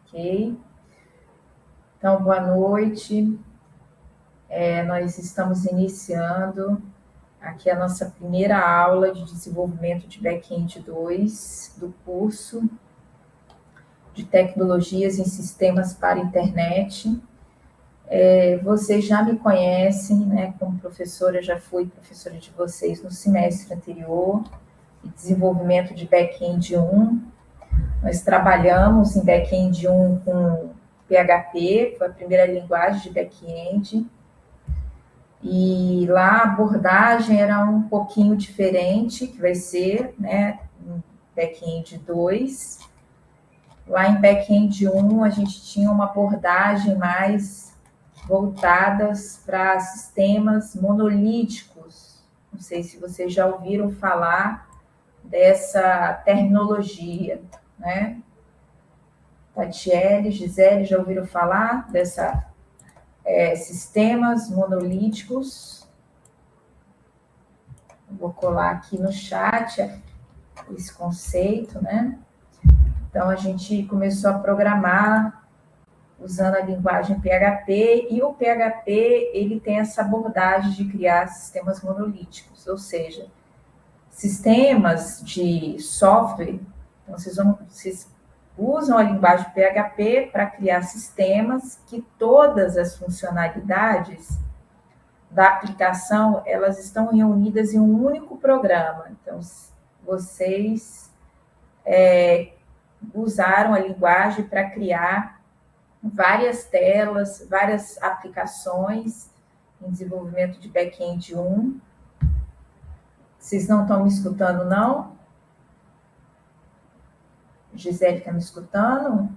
Ok? Então, boa noite. Nós estamos iniciando aqui a nossa primeira aula de desenvolvimento de back-end 2 do curso de Tecnologias em Sistemas para Internet. Vocês já me conhecem, né? Como professora, já fui professora de vocês no semestre anterior, de desenvolvimento de back-end 1. Nós trabalhamos em back-end 1 com PHP, foi a primeira linguagem de back-end. E lá a abordagem era um pouquinho diferente, que vai ser, né, em back-end 2. Lá em back-end 1, a gente tinha uma abordagem mais voltadas para sistemas monolíticos. Não sei se vocês já ouviram falar dessa terminologia, né? Tatiele, Gisele, já ouviram falar dessa sistemas monolíticos? Vou colar aqui no chat esse conceito, né? Então, a gente começou a programar usando a linguagem PHP, e o PHP, ele tem essa abordagem de criar sistemas monolíticos, ou seja, sistemas de software. Então, vocês usam a linguagem PHP para criar sistemas que todas as funcionalidades da aplicação, elas estão reunidas em um único programa. Então, vocês usaram a linguagem para criar várias telas, várias aplicações em desenvolvimento de back-end 1. Vocês não estão me escutando, não? Gisele está me escutando?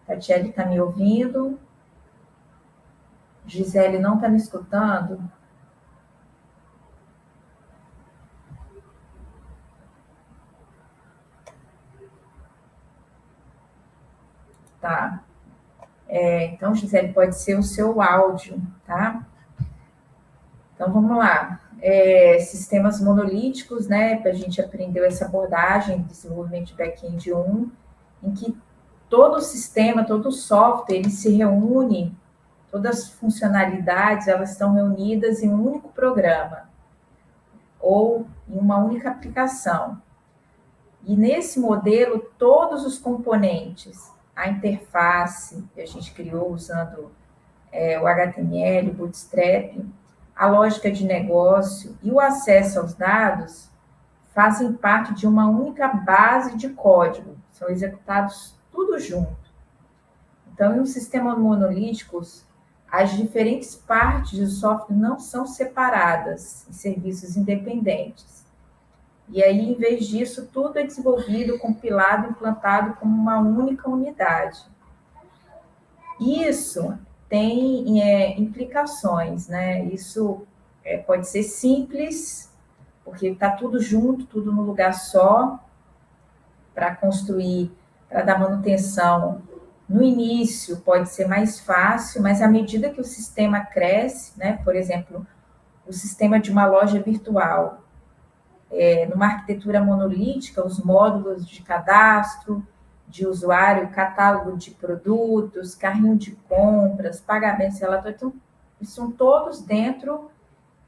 Tatiele está me ouvindo? Gisele não está me escutando? Tá. Então, Gisele, pode ser o seu áudio, tá? Então, vamos lá. Sistemas monolíticos, né? A gente aprendeu essa abordagem de desenvolvimento de back-end 1, em que todo o sistema, todo o software, ele se reúne, todas as funcionalidades, elas estão reunidas em um único programa, ou em uma única aplicação. E nesse modelo, todos os componentes, a interface que a gente criou usando o HTML, o Bootstrap, a lógica de negócio e o acesso aos dados fazem parte de uma única base de código, são executados tudo junto. Então, em um sistema monolítico, as diferentes partes do software não são separadas em serviços independentes. E aí, em vez disso, tudo é desenvolvido, compilado, implantado como uma única unidade. Isso tem implicações, né? Isso pode ser simples, porque está tudo junto, tudo no lugar só, para construir, para dar manutenção. No início pode ser mais fácil, mas à medida que o sistema cresce, né? Por exemplo, o sistema de uma loja virtual, numa arquitetura monolítica, os módulos de cadastro, de usuário, catálogo de produtos, carrinho de compras, pagamentos, relatórios, então, são todos dentro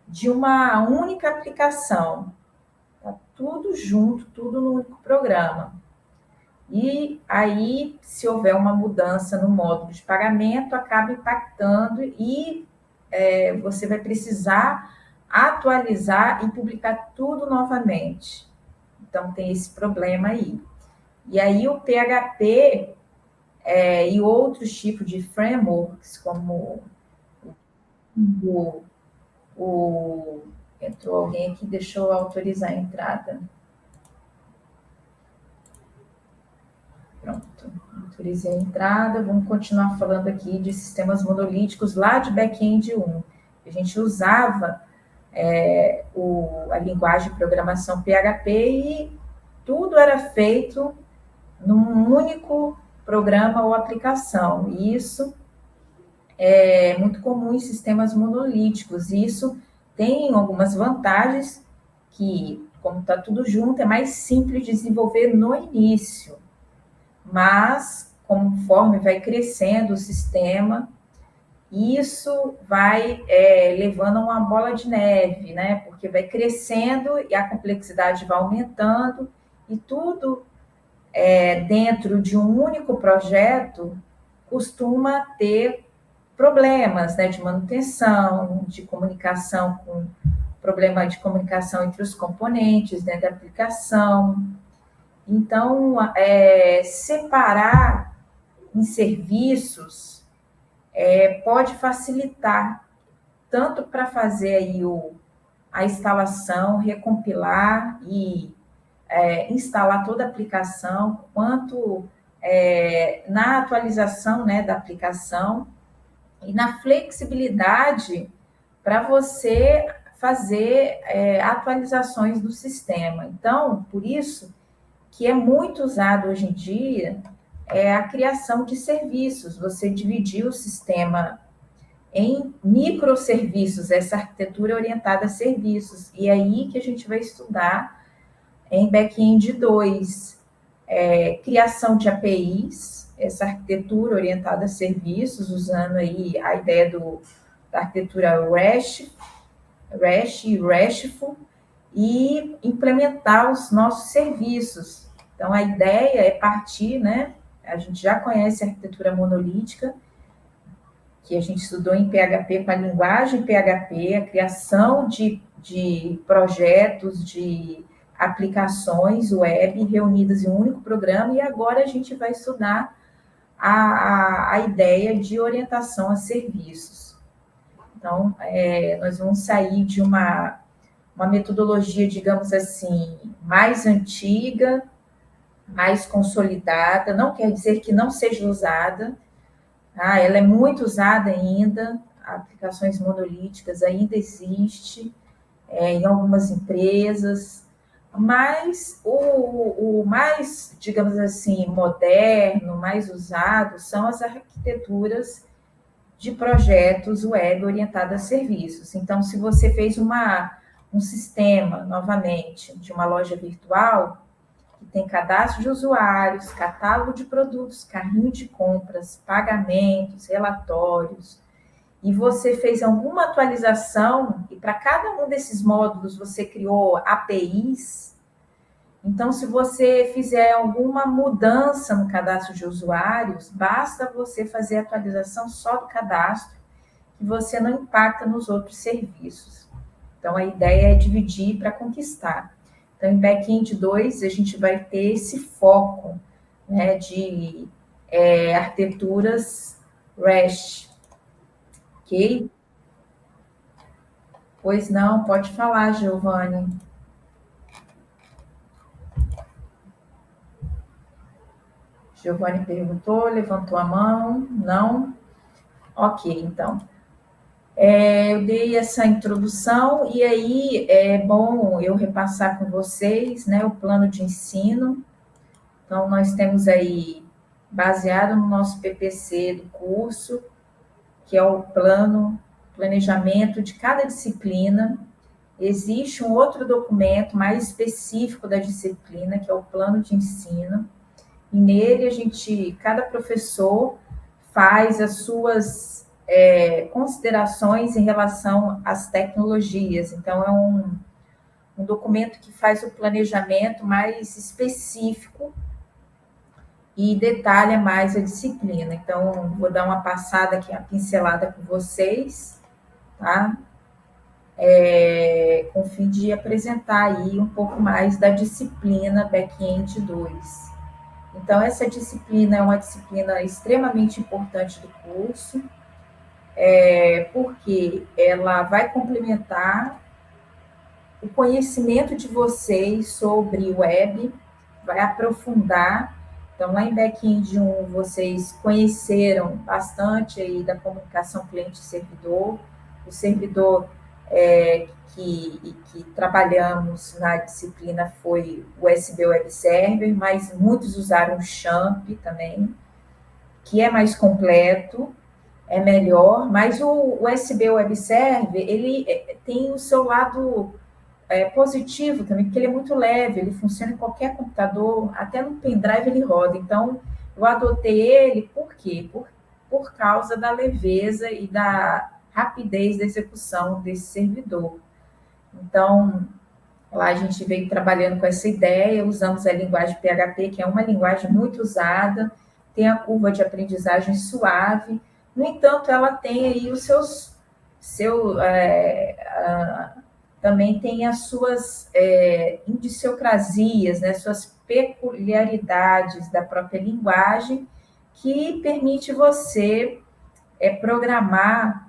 de uma única aplicação. Está tudo junto, tudo no único programa. E aí, se houver uma mudança no módulo de pagamento, acaba impactando e você vai precisar atualizar e publicar tudo novamente. Então, tem esse problema aí. E aí, o PHP e outros tipos de frameworks, como entrou alguém aqui, deixou eu autorizar a entrada. Pronto, autorizei a entrada. Vamos continuar falando aqui de sistemas monolíticos lá de back-end 1. A gente usava a linguagem de programação PHP e tudo era feito num único programa ou aplicação. E isso é muito comum em sistemas monolíticos. E isso tem algumas vantagens que, como está tudo junto, é mais simples de desenvolver no início, mas conforme vai crescendo o sistema, isso vai levando a uma bola de neve, né? Porque vai crescendo e a complexidade vai aumentando, e tudo dentro de um único projeto costuma ter problemas, né, de manutenção, de comunicação, com problema de comunicação entre os componentes dentro da aplicação. Então, separar em serviços pode facilitar, tanto para fazer aí a instalação, recompilar e instalar toda a aplicação, quanto na atualização, né, da aplicação e na flexibilidade para você fazer atualizações do sistema. Então, por isso que é muito usado hoje em dia a criação de serviços, você dividir o sistema em microserviços, essa arquitetura orientada a serviços, e é aí que a gente vai estudar em Back-end 2, criação de APIs, essa arquitetura orientada a serviços, usando aí a ideia da arquitetura REST e RESTful, e implementar os nossos serviços. Então, a ideia é partir, né? A gente já conhece a arquitetura monolítica, que a gente estudou em PHP com a linguagem PHP, a criação de projetos, de aplicações web reunidas em um único programa, e agora a gente vai estudar a ideia de orientação a serviços. Então, nós vamos sair de uma metodologia, digamos assim, mais antiga, mais consolidada, não quer dizer que não seja usada, tá? Ela é muito usada ainda, aplicações monolíticas ainda existe em algumas empresas, mas o mais, digamos assim, moderno, mais usado, são as arquiteturas de projetos web orientados a serviços. Então, se você fez um sistema, novamente, de uma loja virtual, que tem cadastro de usuários, catálogo de produtos, carrinho de compras, pagamentos, relatórios, e você fez alguma atualização, e para cada um desses módulos você criou APIs, então, se você fizer alguma mudança no cadastro de usuários, basta você fazer a atualização só do cadastro, que você não impacta nos outros serviços. Então, a ideia é dividir para conquistar. Então, em Back-end 2, a gente vai ter esse foco, né, de arquiteturas REST. Ok? Pois não, pode falar, Giovanni. Giovanni perguntou, levantou a mão, não? Ok, então. Eu dei essa introdução e aí é bom eu repassar com vocês, né, o plano de ensino. Então, nós temos aí, baseado no nosso PPC do curso, que é o planejamento de cada disciplina. Existe um outro documento mais específico da disciplina, que é o plano de ensino. E nele, cada professor faz as suas considerações em relação às tecnologias. Então, é um documento que faz o planejamento mais específico e detalha mais a disciplina. Então, vou dar uma passada aqui, uma pincelada com vocês, tá? Com o fim de apresentar aí um pouco mais da disciplina Back-end 2. Então, essa disciplina é uma disciplina extremamente importante do curso, porque ela vai complementar o conhecimento de vocês sobre web, vai aprofundar. Então, lá em Back-end 1, vocês conheceram bastante aí da comunicação cliente-servidor, o servidor que trabalhamos na disciplina foi o USB Web Server, mas muitos usaram o XAMPP também, que é mais completo. é melhor, mas o USB Web Server, ele tem o seu lado positivo também, porque ele é muito leve, ele funciona em qualquer computador, até no pendrive ele roda. Então, eu adotei ele, por quê? Por causa da leveza e da rapidez da execução desse servidor. Então, lá a gente veio trabalhando com essa ideia, usamos a linguagem PHP, que é uma linguagem muito usada, tem a curva de aprendizagem suave, no entanto, ela tem aí os também tem as suas idiosincrasias, né, suas peculiaridades da própria linguagem, que permite você programar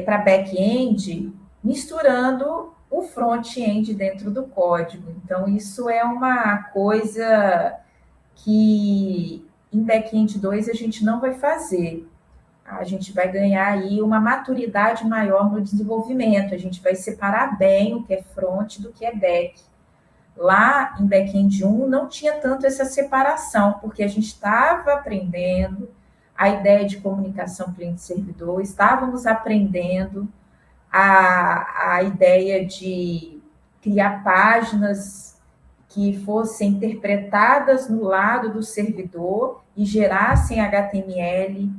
para back-end, misturando o front-end dentro do código. Então, isso é uma coisa que em back-end 2 a gente não vai fazer. A gente vai ganhar aí uma maturidade maior no desenvolvimento, a gente vai separar bem o que é front do que é back. Lá em back-end 1 não tinha tanto essa separação, porque a gente estava aprendendo a ideia de comunicação cliente-servidor, estávamos aprendendo a ideia de criar páginas que fossem interpretadas no lado do servidor e gerassem HTML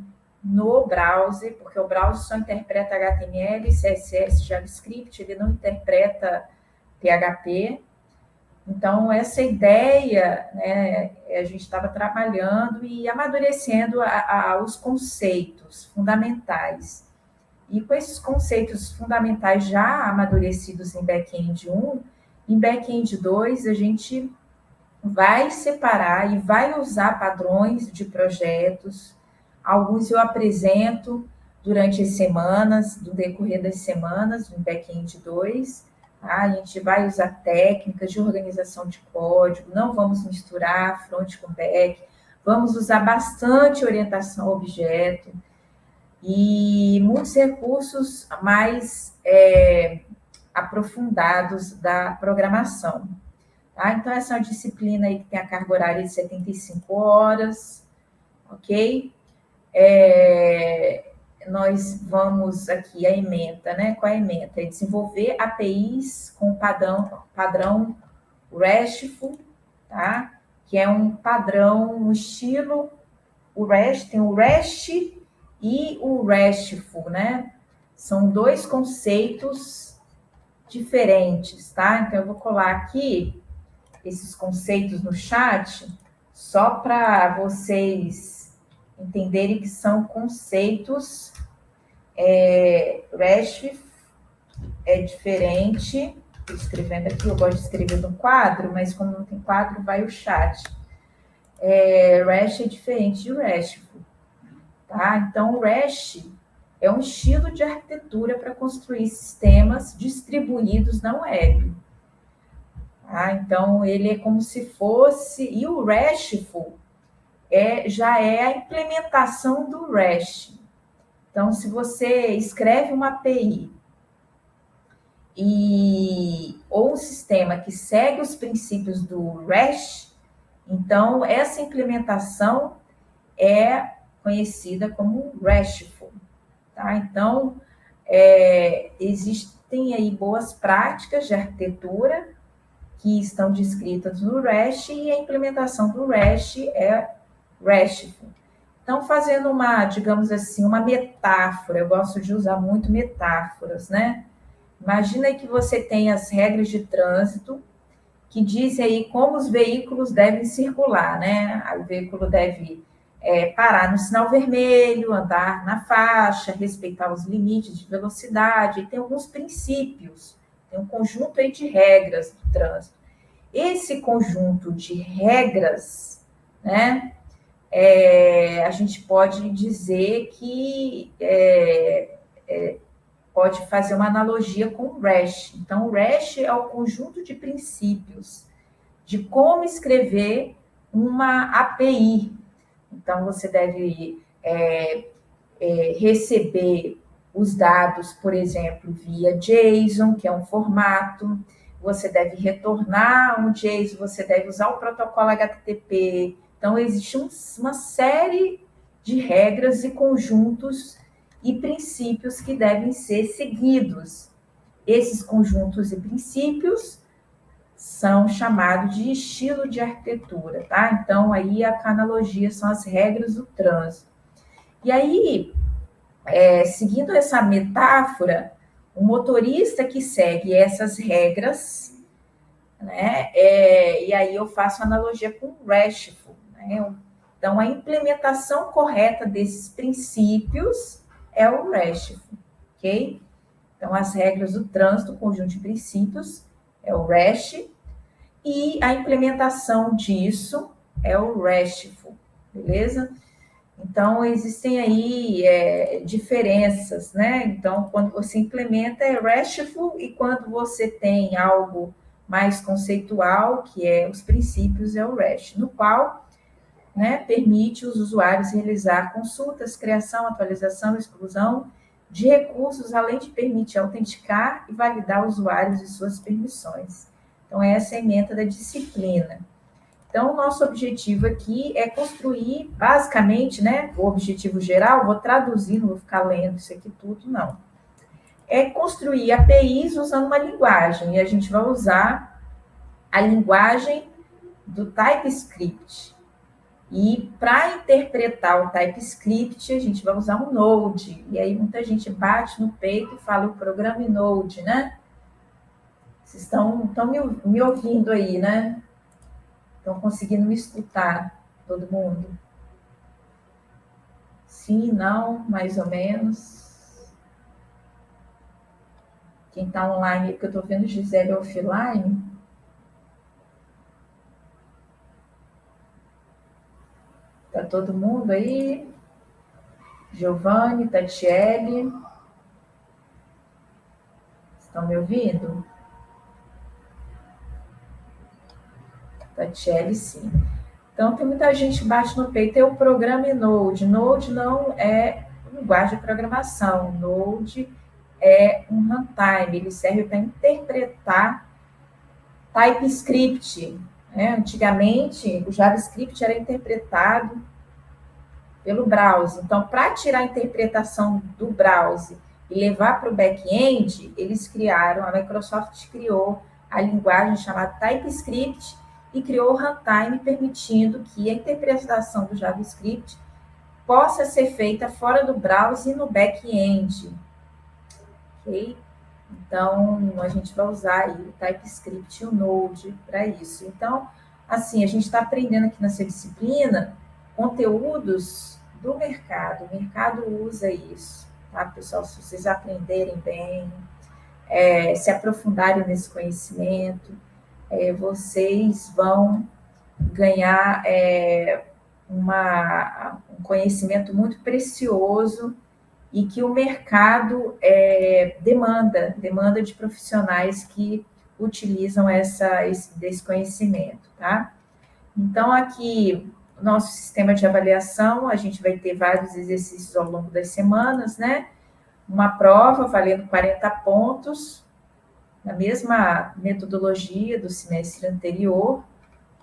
no browser, porque o browser só interpreta HTML, CSS, JavaScript, ele não interpreta PHP. Então, essa ideia, né, a gente estava trabalhando e amadurecendo os conceitos fundamentais. E com esses conceitos fundamentais já amadurecidos em back-end 1, em back-end 2, a gente vai separar e vai usar padrões de projetos. Alguns eu apresento durante as semanas, no decorrer das semanas, no back-end 2. Tá? A gente vai usar técnicas de organização de código, não vamos misturar front com back, vamos usar bastante orientação a objeto e muitos recursos mais aprofundados da programação. Tá? Então, essa é uma disciplina aí que tem a carga horária de 75 horas, ok? Nós vamos aqui, a ementa, né? Qual é a ementa? É desenvolver APIs com padrão RESTful, tá? Que é um padrão, um estilo, o REST, tem o REST e o RESTful, né? São dois conceitos diferentes, tá? Então, eu vou colar aqui esses conceitos no chat, só para vocês entenderem que são conceitos. REST é diferente. Estou escrevendo aqui, eu gosto de escrever no quadro, mas como não tem quadro, vai o chat. REST é diferente de RESTful. Tá? Então, o REST é um estilo de arquitetura para construir sistemas distribuídos na web. Tá? Então, ele é como se fosse... E o RESTful já é a implementação do REST. Então, se você escreve uma API ou um sistema que segue os princípios do REST, então, essa implementação é conhecida como RESTful. Tá? Então, existem aí boas práticas de arquitetura que estão descritas no REST e a implementação do REST é RESTful. Então, fazendo uma, digamos assim, uma metáfora, eu gosto de usar muito metáforas, né? Imagina aí que você tem as regras de trânsito que dizem aí como os veículos devem circular, né? O veículo deve parar no sinal vermelho, andar na faixa, respeitar os limites de velocidade, e tem alguns princípios, tem um conjunto aí de regras do trânsito. Esse conjunto de regras, né, a gente pode dizer que pode fazer uma analogia com o REST. Então, o REST é o conjunto de princípios de como escrever uma API. Então, você deve receber os dados, por exemplo, via JSON, que é um formato. Você deve retornar um JSON, você deve usar o protocolo HTTP. Então, existe uma série de regras e conjuntos e princípios que devem ser seguidos. Esses conjuntos e princípios são chamados de estilo de arquitetura, tá? Então, aí a analogia são as regras do trânsito. E aí, seguindo essa metáfora, o motorista que segue essas regras, né? E aí eu faço analogia com o RESTful, né? Então, a implementação correta desses princípios é o RESTful, ok? Então, as regras do trânsito, conjunto de princípios, é o REST, e a implementação disso é o RESTful, beleza? Então, existem aí diferenças, né? Então, quando você implementa é RESTful, e quando você tem algo mais conceitual, que é os princípios, é o REST, no qual, né, permite os usuários realizar consultas, criação, atualização, exclusão de recursos, além de permitir autenticar e validar usuários e suas permissões. Então, essa é a ementa da disciplina. Então, o nosso objetivo aqui é construir, basicamente, né, o objetivo geral, vou traduzir, não vou ficar lendo isso aqui tudo, não. É construir APIs usando uma linguagem, e a gente vai usar a linguagem do TypeScript. E para interpretar o TypeScript, a gente vai usar um Node. E aí muita gente bate no peito e fala o programa em Node, né? Vocês estão me ouvindo aí, né? Estão conseguindo me escutar, todo mundo? Sim, não, mais ou menos. Quem está online, porque eu estou vendo Gisele offline. Está todo mundo aí? Giovanni, Tatiele. Estão me ouvindo? Tatiele, sim. Então, tem muita gente que bate no peito. É o programa em Node. Node não é linguagem de programação. Node é um runtime. Ele serve para interpretar TypeScript. Né? Antigamente, o JavaScript era interpretado pelo browser. Então, para tirar a interpretação do browser e levar para o back-end, eles criaram, a Microsoft criou a linguagem chamada TypeScript e criou o runtime, permitindo que a interpretação do JavaScript possa ser feita fora do browser e no back-end. Ok? Então, a gente vai usar aí o TypeScript e o Node para isso. Então, assim, a gente está aprendendo aqui nessa disciplina conteúdos do mercado. O mercado usa isso, tá, pessoal? Se vocês aprenderem bem, se aprofundarem nesse conhecimento, vocês vão ganhar um conhecimento muito precioso e que o mercado demanda de profissionais que utilizam desse conhecimento, tá? Então, aqui, o nosso sistema de avaliação, a gente vai ter vários exercícios ao longo das semanas, né? Uma prova valendo 40 pontos, na mesma metodologia do semestre anterior,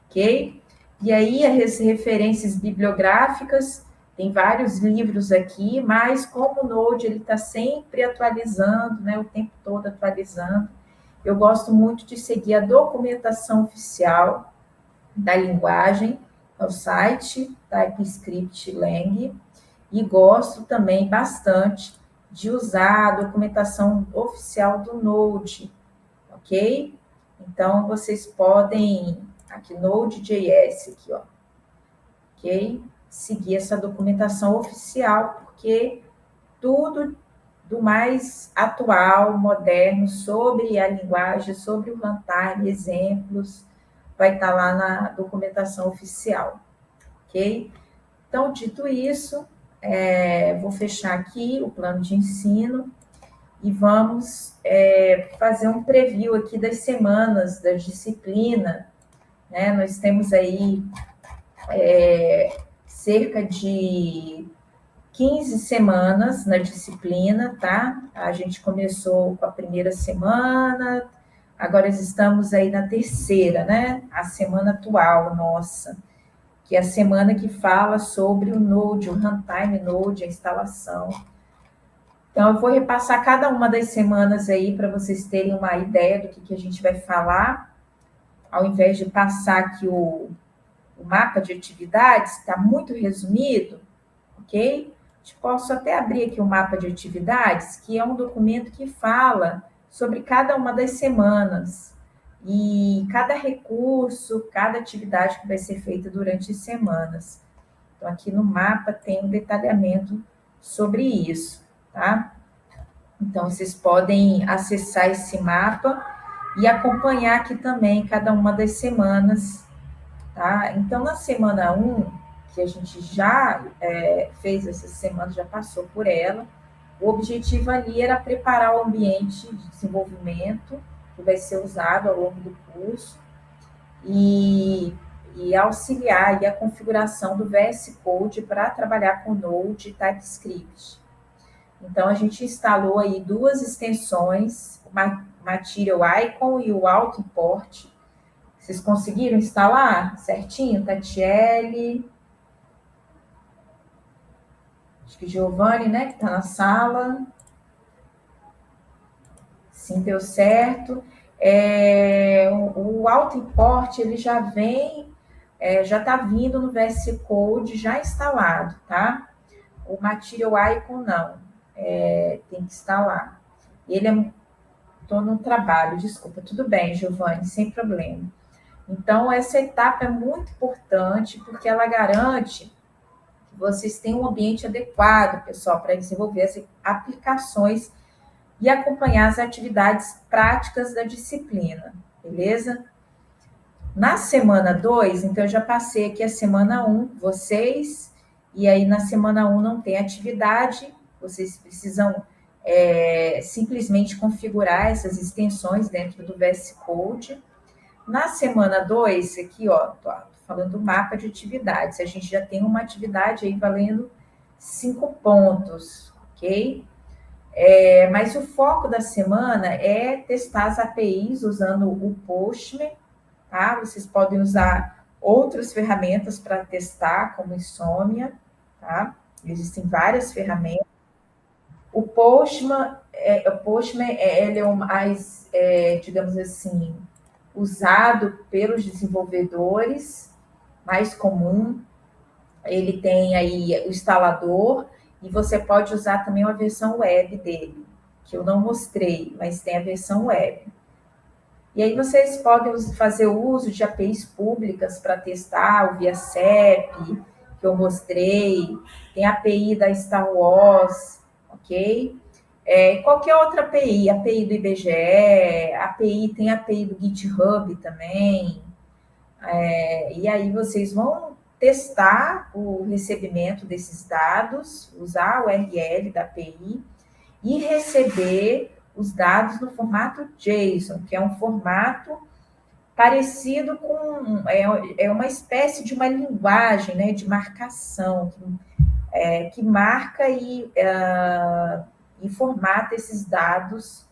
ok? E aí, as referências bibliográficas, tem vários livros aqui, mas como o Node ele está sempre atualizando, né, o tempo todo atualizando, eu gosto muito de seguir a documentação oficial da linguagem, o site TypeScript Lang, e gosto também bastante de usar a documentação oficial do Node, ok? Então, vocês podem, aqui, Node.js, aqui, ó, ok? Seguir essa documentação oficial, porque tudo do mais atual, moderno, sobre a linguagem, sobre o runtime, exemplos, vai estar lá na documentação oficial, ok? Então, dito isso, vou fechar aqui o plano de ensino e vamos fazer um preview aqui das semanas, da disciplina, né? Nós temos aí cerca de 15 semanas na disciplina, tá? A gente começou com a primeira semana, agora estamos aí na terceira, né? A semana atual nossa, que é a semana que fala sobre o Node, o Runtime Node, a instalação. Então, eu vou repassar cada uma das semanas aí para vocês terem uma ideia do que a gente vai falar, ao invés de passar aqui o mapa de atividades, está muito resumido, ok? Posso até abrir aqui o mapa de atividades, que é um documento que fala sobre cada uma das semanas e cada recurso, cada atividade que vai ser feita durante as semanas. Então, aqui no mapa tem um detalhamento sobre isso, tá? Então, vocês podem acessar esse mapa e acompanhar aqui também cada uma das semanas, tá? Então, na semana 1, que a gente já fez essa semana, já passou por ela, o objetivo ali era preparar o ambiente de desenvolvimento que vai ser usado ao longo do curso e auxiliar a configuração do VS Code para trabalhar com Node e TypeScript. Então, a gente instalou aí 2 extensões, o Material Icon e o Auto Import. Vocês conseguiram instalar certinho? Tatiele, acho que Giovanni, né, que está na sala. Sim, deu certo. O Auto Import, ele já vem, já está vindo no VS Code já instalado, tá? O Material Icon não, tem que instalar. Ele estou no trabalho, desculpa, tudo bem, Giovanni, sem problema. Então, essa etapa é muito importante, porque ela garante que vocês tenham um ambiente adequado, pessoal, para desenvolver as aplicações e acompanhar as atividades práticas da disciplina, beleza? Na semana 2, então, eu já passei aqui a semana 1, vocês, e aí na semana 1 não tem atividade, vocês precisam simplesmente configurar essas extensões dentro do VS Code. Na semana 2, aqui, ó, tô falando do mapa de atividades, a gente já tem uma atividade aí valendo 5 pontos, ok? Mas o foco da semana é testar as APIs usando o Postman, tá? Vocês podem usar outras ferramentas para testar, como Insomnia, tá? Existem várias ferramentas. O Postman, ele é o mais, digamos assim, usado pelos desenvolvedores, mais comum. Ele tem aí o instalador e você pode usar também uma versão web dele, que eu não mostrei, mas tem a versão web. E aí vocês podem fazer uso de APIs públicas para testar o ViaCep, que eu mostrei, tem a API da Star Wars, ok? Qualquer outra API, API do IBGE, tem a API do GitHub também, e aí vocês vão testar o recebimento desses dados, usar o URL da API e receber os dados no formato JSON, que é um formato parecido com... É uma espécie de uma linguagem, né, de marcação, que marca e formata esses dados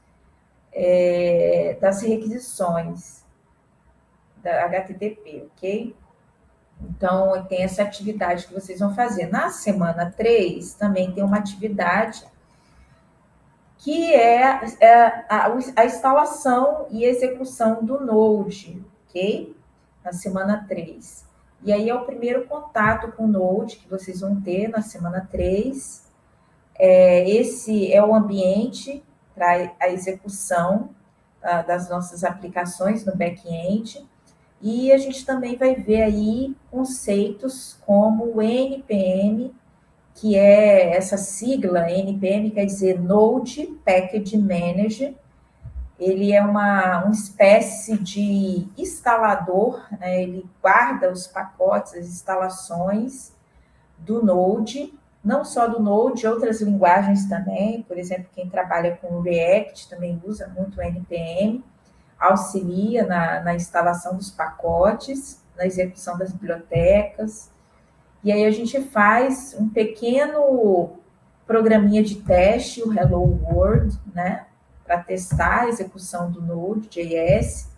das requisições da HTTP, ok? Então, tem essa atividade que vocês vão fazer. Na semana 3, também tem uma atividade que é a instalação e execução do Node, ok? Na semana 3. E aí é o primeiro contato com o Node que vocês vão ter na semana 3. Esse é o ambiente para a execução das nossas aplicações no back-end. E a gente também vai ver aí conceitos como o NPM, que é essa sigla, NPM quer dizer Node Package Manager. Ele é uma espécie de instalador, né? Ele guarda os pacotes, as instalações do Node, não só do Node, outras linguagens também, por exemplo, quem trabalha com React também usa muito o NPM, auxilia na instalação dos pacotes, na execução das bibliotecas. E aí a gente faz um pequeno programinha de teste, o Hello World, né, para testar a execução do Node.js,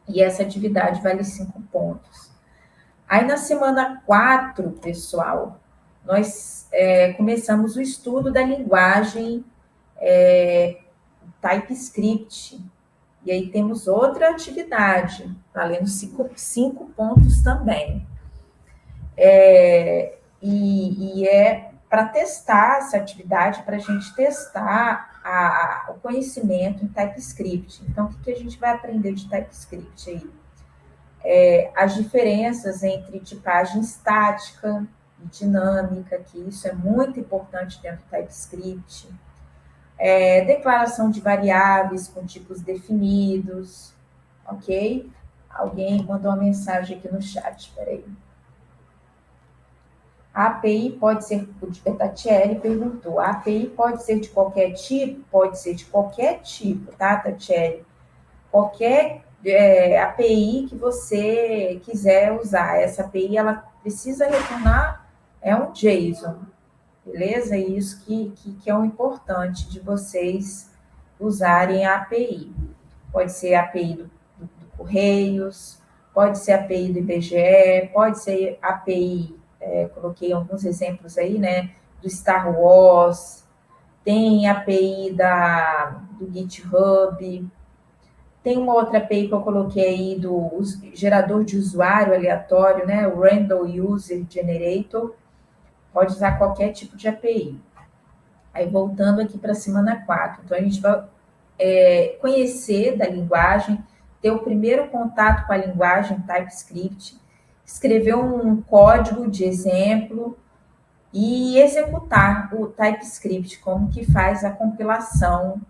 e essa atividade vale 5 pontos. Aí, na semana 4, pessoal, nós começamos o estudo da linguagem TypeScript. E aí temos outra atividade, valendo 5 pontos também. E é para testar essa atividade, para a gente testar o conhecimento em TypeScript. Então, o que a gente vai aprender de TypeScript aí? As diferenças entre tipagem estática e dinâmica, que isso é muito importante dentro do TypeScript. Declaração de variáveis com tipos definidos, ok? Alguém mandou uma mensagem aqui no chat, espera aí. A API pode ser, o Tatiele perguntou, a API pode ser de qualquer tipo? Pode ser de qualquer tipo, tá, Tatiele? Qualquer API que você quiser usar. Essa API, ela precisa retornar um JSON, beleza? E isso que é o importante de vocês usarem a API. Pode ser a API do Correios, pode ser a API do IBGE, pode ser a API, coloquei alguns exemplos aí, né, do Star Wars, tem a API do GitHub, tem uma outra API que eu coloquei aí do gerador de usuário aleatório, né, o Random User Generator, pode usar qualquer tipo de API. Aí, voltando aqui para a semana 4, então a gente vai conhecer da linguagem, ter o primeiro contato com a linguagem TypeScript, escrever um código de exemplo e executar o TypeScript, como que faz a compilação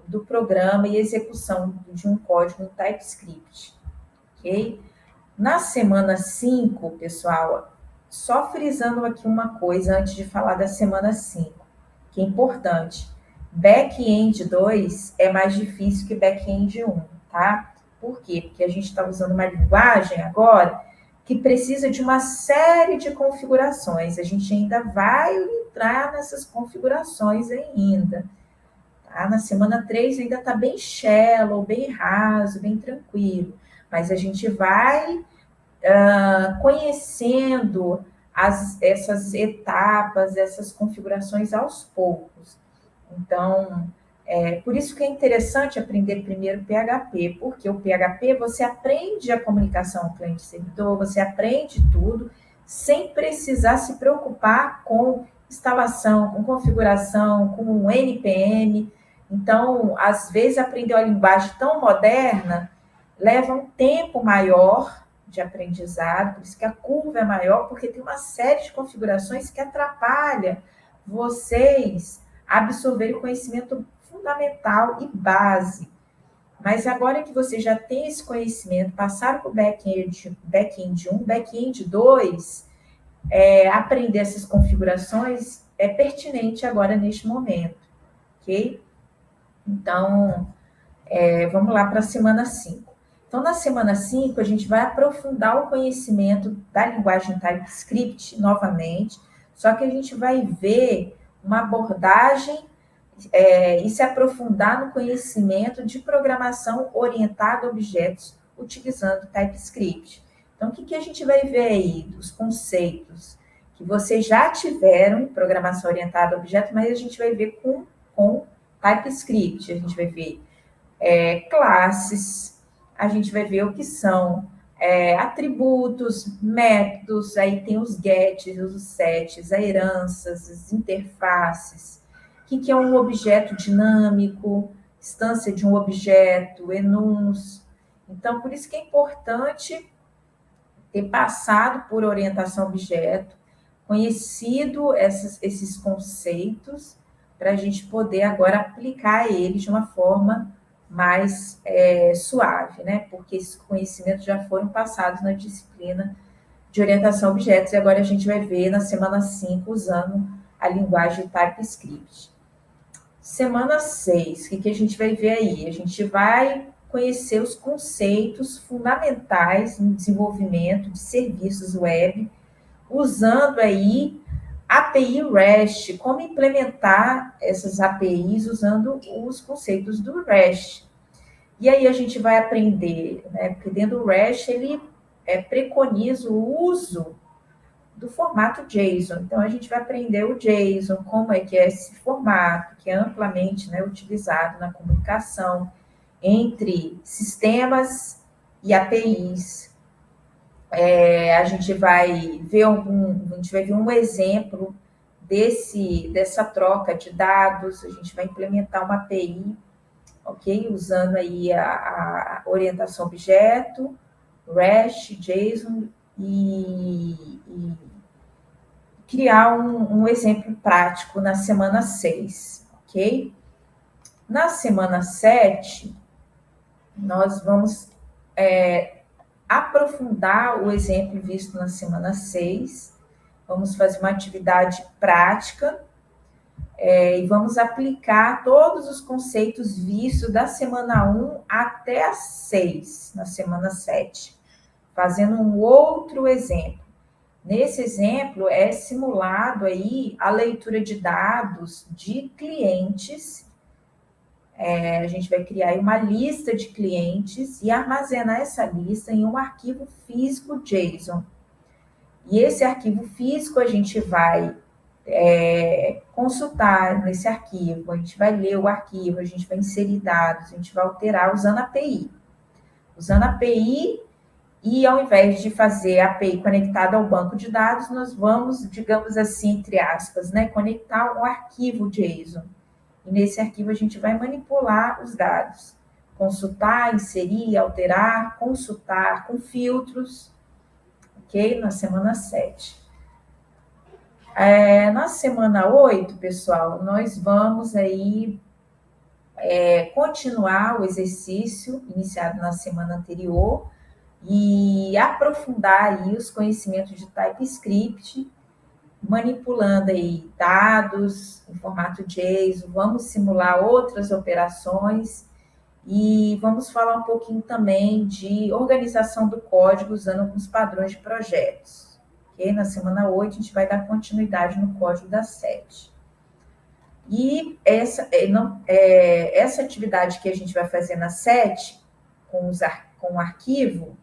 do programa e execução de um código em TypeScript, ok? Na semana 5, pessoal, só frisando aqui uma coisa antes de falar da semana 5, que é importante. Back-end 2 é mais difícil que back-end 1, tá? Por quê? Porque a gente está usando uma linguagem agora que precisa de uma série de configurações. A gente ainda vai entrar nessas configurações ainda. Tá? Na semana 3 ainda está bem shallow, bem raso, bem tranquilo. Mas a gente vai conhecendo essas etapas, essas configurações aos poucos. Então, por isso que é interessante aprender primeiro PHP, porque o PHP você aprende a comunicação cliente-servidor, você aprende tudo, sem precisar se preocupar com instalação, com configuração, com NPM. Então, às vezes, aprender uma linguagem tão moderna leva um tempo maior de aprendizado, por isso que a curva é maior, porque tem uma série de configurações que atrapalha vocês absorver o conhecimento fundamental e base. Mas agora que você já tem esse conhecimento, passaram para o back-end 1, back-end 2, aprender essas configurações é pertinente agora neste momento, ok? Então, vamos lá para a semana 5. Então, na semana 5, a gente vai aprofundar o conhecimento da linguagem TypeScript novamente, só que a gente vai ver uma abordagem e se aprofundar no conhecimento de programação orientada a objetos utilizando TypeScript. Então, o que a gente vai ver aí dos conceitos que vocês já tiveram em programação orientada a objetos, mas a gente vai ver com TypeScript. A gente vai ver classes, a gente vai ver o que são atributos, métodos, aí tem os gets, os sets, as heranças, as interfaces, o que é um objeto dinâmico, instância de um objeto, enums. Então, por isso que é importante ter passado por orientação a objeto, conhecido esses conceitos, para a gente poder agora aplicar eles de uma forma mais suave, né? Porque esses conhecimentos já foram passados na disciplina de orientação a objetos, e agora a gente vai ver na semana 5 usando a linguagem TypeScript. Semana 6, o que a gente vai ver aí? A gente vai conhecer os conceitos fundamentais no desenvolvimento de serviços web, usando aí API REST, como implementar essas APIs usando os conceitos do REST. E aí a gente vai aprender, né? Porque dentro do REST ele preconiza o uso do formato JSON. Então, a gente vai aprender o JSON, como é que é esse formato, que é amplamente, né, utilizado na comunicação entre sistemas e APIs. A gente vai ver um exemplo dessa troca de dados. A gente vai implementar uma API, ok? Usando aí a orientação objeto, REST, JSON e criar um exemplo prático na semana 6, ok? Na semana 7, nós vamos aprofundar o exemplo visto na semana 6, vamos fazer uma atividade prática e vamos aplicar todos os conceitos vistos da semana 1 até a 6, na semana 7, fazendo um outro exemplo. Nesse exemplo, é simulado aí a leitura de dados de clientes. A gente vai criar aí uma lista de clientes e armazenar essa lista em um arquivo físico JSON. E esse arquivo físico a gente vai consultar nesse arquivo, a gente vai ler o arquivo, a gente vai inserir dados, a gente vai alterar usando a API. Usando a API, e ao invés de fazer a API conectada ao banco de dados, nós vamos, digamos assim, entre aspas, né, conectar um arquivo JSON. E nesse arquivo a gente vai manipular os dados. Consultar, inserir, alterar, consultar com filtros, ok? Na semana 7. Na semana 8, pessoal, nós vamos aí continuar o exercício iniciado na semana anterior e aprofundar aí os conhecimentos de TypeScript, manipulando aí dados em formato JSON, vamos simular outras operações e vamos falar um pouquinho também de organização do código usando alguns padrões de projetos. Okay? Na semana 8, a gente vai dar continuidade no código da 7. E essa atividade que a gente vai fazer na 7, com o arquivo,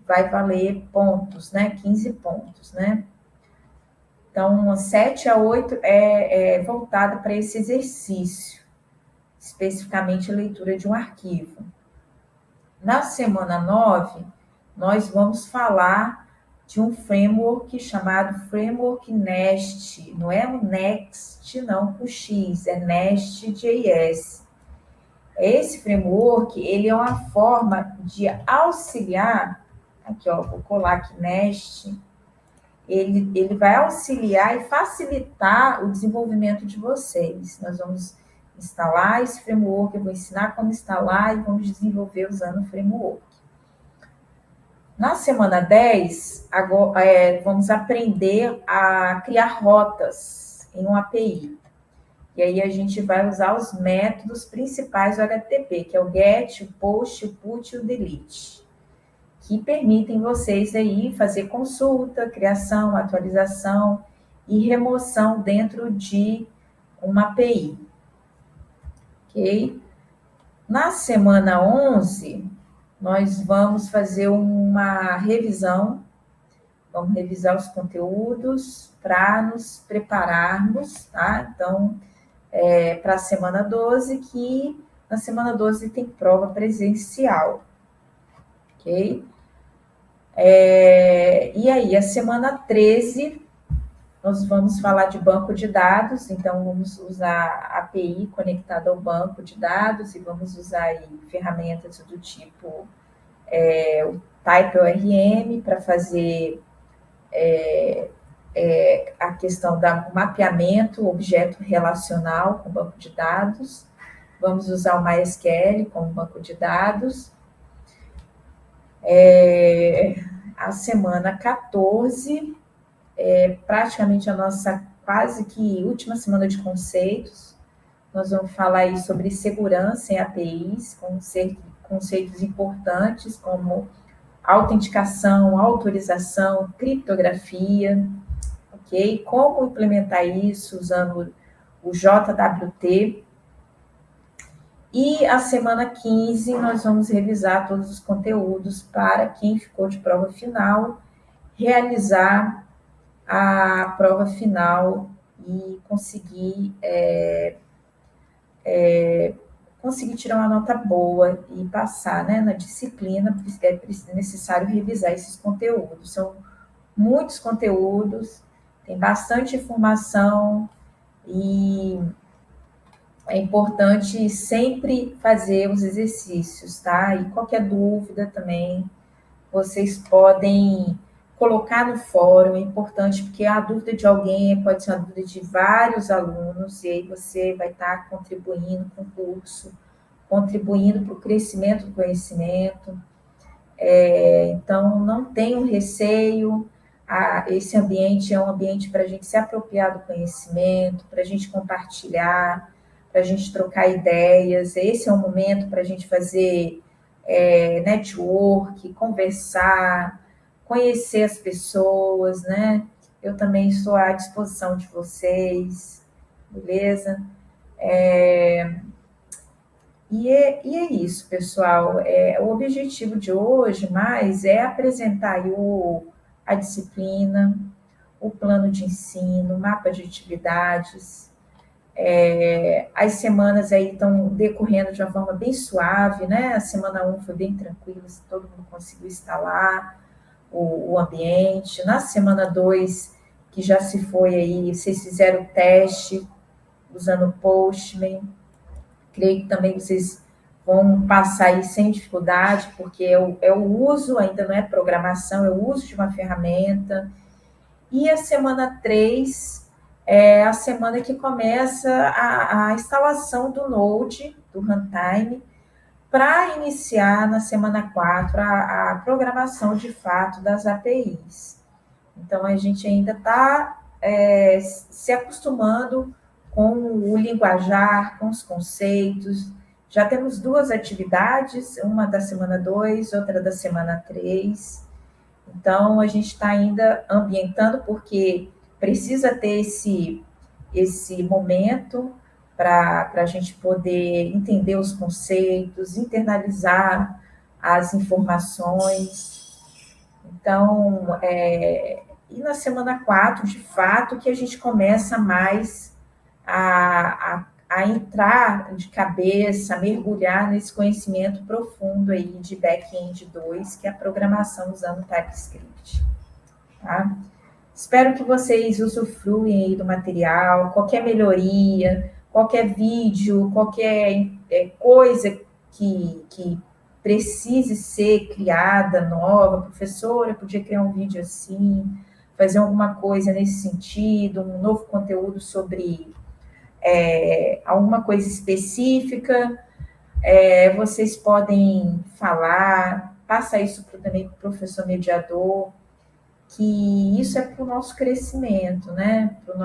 vai valer pontos, né? 15 pontos, né? Então, 7 a 8 é voltada para esse exercício, especificamente a leitura de um arquivo. Na semana 9, nós vamos falar de um framework chamado Framework Nest. Não é o Next, não, com X, é Nest.js. Esse framework, ele é uma forma de auxiliar, aqui ó, vou colar aqui Nest, ele vai auxiliar e facilitar o desenvolvimento de vocês. Nós vamos instalar esse framework, eu vou ensinar como instalar e vamos desenvolver usando o framework. Na semana 10, agora, vamos aprender a criar rotas em uma API. E aí a gente vai usar os métodos principais do HTTP, que é o GET, o POST, o PUT e o DELETE, que permitem vocês aí fazer consulta, criação, atualização e remoção dentro de uma API. Ok? Na semana 11, nós vamos fazer uma revisão, vamos revisar os conteúdos para nos prepararmos, tá? Então, para a semana 12, que na semana 12 tem prova presencial, ok? E aí, a semana 13, nós vamos falar de banco de dados, então vamos usar a API conectada ao banco de dados e vamos usar aí ferramentas do tipo o TypeORM para fazer a questão do mapeamento objeto relacional com banco de dados. Vamos usar o MySQL como banco de dados. A semana 14 praticamente a nossa quase que última semana de conceitos. Nós vamos falar aí sobre segurança em APIs, conceitos importantes como autenticação, autorização, criptografia, ok? Como implementar isso usando o JWT. E a semana 15 nós vamos revisar todos os conteúdos para quem ficou de prova final, realizar a prova final e conseguir tirar uma nota boa e passar, né, na disciplina. É necessário revisar esses conteúdos. São muitos conteúdos, tem bastante informação e é importante sempre fazer os exercícios, tá? E qualquer dúvida também, vocês podem colocar no fórum, é importante, porque a dúvida de alguém pode ser a dúvida de vários alunos, e aí você vai estar contribuindo com o curso, contribuindo para o crescimento do conhecimento. Então, não tenham receio, esse ambiente é um ambiente para a gente se apropriar do conhecimento, para a gente compartilhar, para a gente trocar ideias. Esse é o momento para a gente fazer network, conversar, conhecer as pessoas, né? Eu também estou à disposição de vocês, beleza? E é isso, pessoal. O objetivo de hoje mais é apresentar aí a disciplina, o plano de ensino, o mapa de atividades. As semanas aí estão decorrendo de uma forma bem suave, né? A semana 1 foi bem tranquila, todo mundo conseguiu instalar o ambiente. Na semana 2, que já se foi aí, vocês fizeram o teste usando o Postman. Creio que também vocês vão passar aí sem dificuldade, porque é o uso, ainda não é programação, é o uso de uma ferramenta. E a semana 3 é a semana que começa a instalação do Node, do Runtime, para iniciar na semana 4 a programação de fato das APIs. Então, a gente ainda está se acostumando com o linguajar, com os conceitos. Já temos 2 atividades, uma da semana 2, outra da semana 3. Então, a gente está ainda ambientando, porque precisa ter esse momento para a gente poder entender os conceitos, internalizar as informações. Então, e na semana 4, de fato, que a gente começa mais a entrar de cabeça, a mergulhar nesse conhecimento profundo aí de back-end 2, que é a programação usando TypeScript. Tá? Espero que vocês usufruem aí do material, qualquer melhoria, qualquer vídeo, qualquer coisa que precise ser criada, nova. Professora, podia criar um vídeo assim, fazer alguma coisa nesse sentido, um novo conteúdo sobre alguma coisa específica, vocês podem falar, passa isso também para o professor mediador, que isso é para o nosso crescimento, né? Para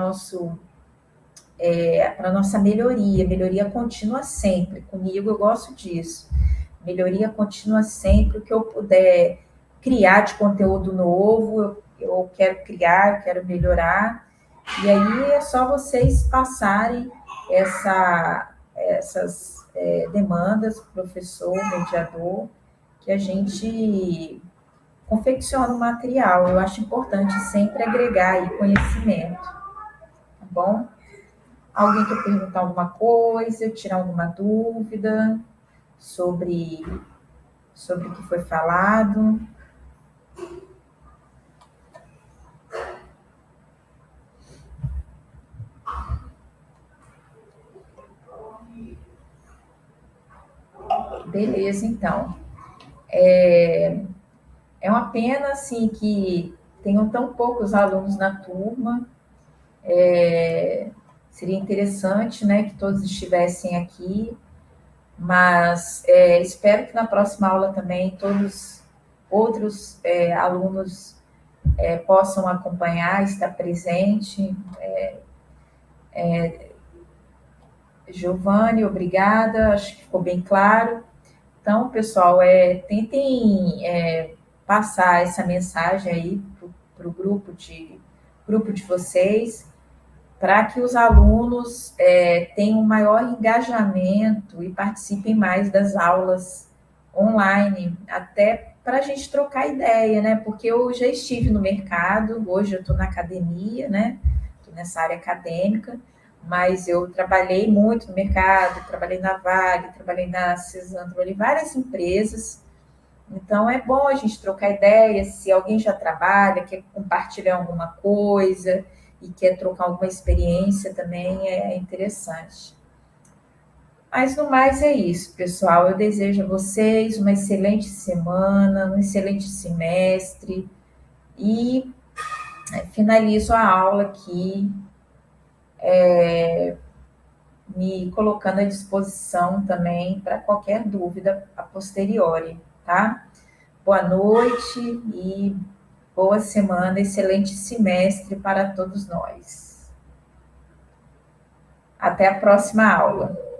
a nossa melhoria contínua sempre. Comigo eu gosto disso. Melhoria contínua sempre, o que eu puder criar de conteúdo novo, eu quero criar, eu quero melhorar. E aí é só vocês passarem essas demandas para o professor, mediador, que a gente confecciona o material. Eu acho importante sempre agregar aí conhecimento, tá bom? Alguém quer perguntar alguma coisa, tirar alguma dúvida sobre o que foi falado? Beleza, então. É uma pena, assim, que tenham tão poucos alunos na turma. Seria interessante, né, que todos estivessem aqui, mas espero que na próxima aula também todos outros alunos possam acompanhar, estar presente. Giovanni, obrigada, acho que ficou bem claro. Então, pessoal, tentem passar essa mensagem aí para o grupo de vocês, para que os alunos tenham um maior engajamento e participem mais das aulas online, até para a gente trocar ideia, né? Porque eu já estive no mercado, hoje eu estou na academia, né? Estou nessa área acadêmica, mas eu trabalhei muito no mercado, trabalhei na Vale, trabalhei na Cezanne, trabalhei em várias empresas. Então é bom a gente trocar ideias, se alguém já trabalha, quer compartilhar alguma coisa e quer trocar alguma experiência também é interessante. Mas no mais é isso, pessoal. Eu desejo a vocês uma excelente semana, um excelente semestre e finalizo a aula aqui, me colocando à disposição também para qualquer dúvida a posteriori, tá? Boa noite e boa semana, excelente semestre para todos nós. Até a próxima aula.